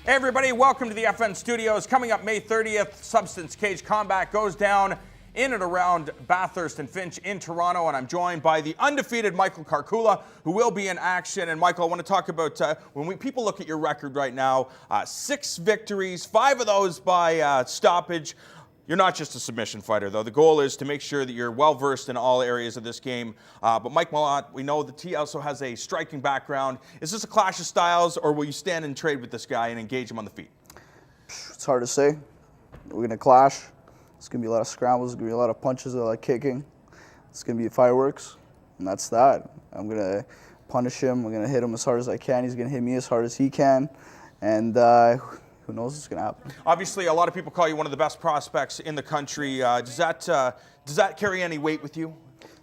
Hey everybody, welcome to the FN Studios. Coming up May 30th, Substance Cage Combat goes down in and around Bathurst and Finch in Toronto, and I'm joined by the undefeated Michael Karkula, who will be in action. And Michael, I want to talk about when people look at your record right now, 6 victories, 5 of those by stoppage. You're not just a submission fighter, though. The goal is to make sure that you're well-versed in all areas of this game. But Mike Malott, we know that he also has a striking background. Is this a clash of styles, or will you stand and trade with this guy and engage him on the feet? It's hard to say. We're going to clash. It's going to be a lot of scrambles. It's going to be a lot of punches, a lot of kicking. It's going to be fireworks, and that's that. I'm going to punish him. I'm going to hit him as hard as I can. He's going to hit me as hard as he can. And who knows what's going to happen. Obviously, a lot of people call you one of the best prospects in the country. Does that carry any weight with you?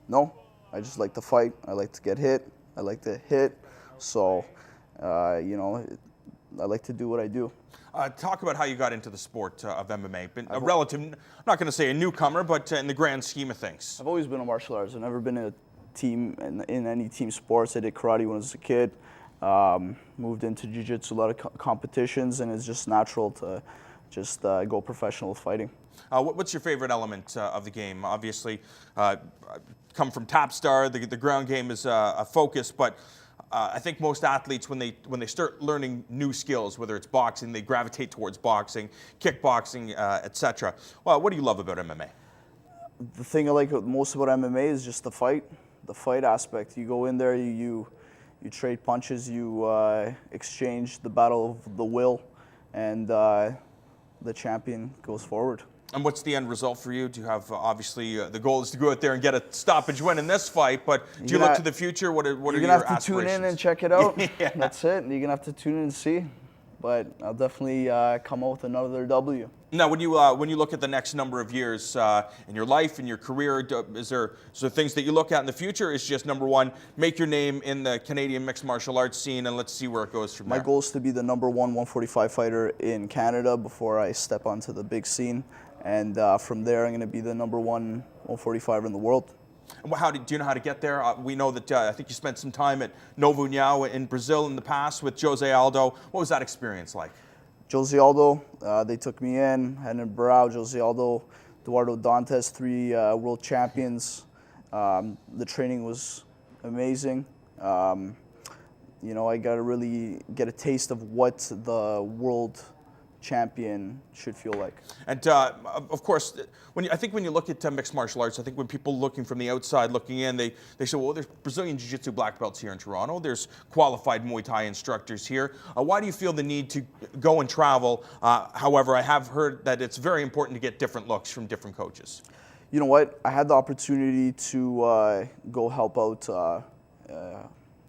No. I just like to fight. I like to get hit. I like to hit. So, I like to do what I do. Talk about how you got into the sport of MMA. Been a relative, I'm not going to say a newcomer, but in the grand scheme of things. I've always been a martial artist. I've never been in a team, in any team sports. I did karate when I was a kid. Moved into jiu-jitsu, a lot of competitions, and it's just natural to just go professional with fighting. What's your favorite element of the game? Obviously, come from Tapstar, the ground game is a focus, but I think most athletes, when they start learning new skills, whether it's boxing, they gravitate towards boxing, kickboxing, etc. Well, what do you love about MMA? The thing I like most about MMA is just the fight aspect. You go in there, you trade punches, you exchange the battle of the will, and the champion goes forward. And what's the end result for you? Do you have, obviously, the goal is to go out there and get a stoppage win in this fight, but do you look to the future? What are your aspirations? You're going to have to tune in and check it out. Yeah. That's it. You're going to have to tune in and see. But I'll definitely come out with another W. Now, when you look at the next number of years in your life, in your career, is there things that you look at in the future? Is just number one, make your name in the Canadian mixed martial arts scene, and let's see where it goes from there. My goal is to be the #1 145 fighter in Canada before I step onto the big scene, and from there I'm going to be the #1 145 in the world. And do you know how to get there? We know that I think you spent some time at Novo União in Brazil in the past with Jose Aldo. What was that experience like? Jose Aldo, they took me in, Renan Barão, Jose Aldo, Eduardo Dantas, 3 world champions. The training was amazing. I got to really get a taste of what the world champion should feel like. And of course, I think when you look at mixed martial arts, I think when people looking from the outside looking in, they say, well, there's Brazilian Jiu-Jitsu black belts here in Toronto. There's qualified Muay Thai instructors here. Why do you feel the need to go and travel? However, I have heard that it's very important to get different looks from different coaches. You know what? I had the opportunity to go help out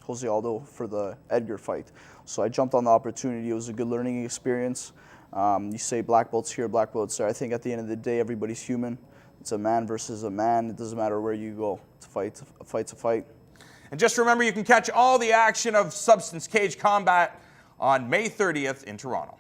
Jose Aldo for the Edgar fight. So I jumped on the opportunity. It was a good learning experience. You say black belts here, black belts there. I think at the end of the day, everybody's human. It's a man versus a man. It doesn't matter where you go. It's a fight's a fight. And just remember, you can catch all the action of Substance Cage Combat on May 30th in Toronto.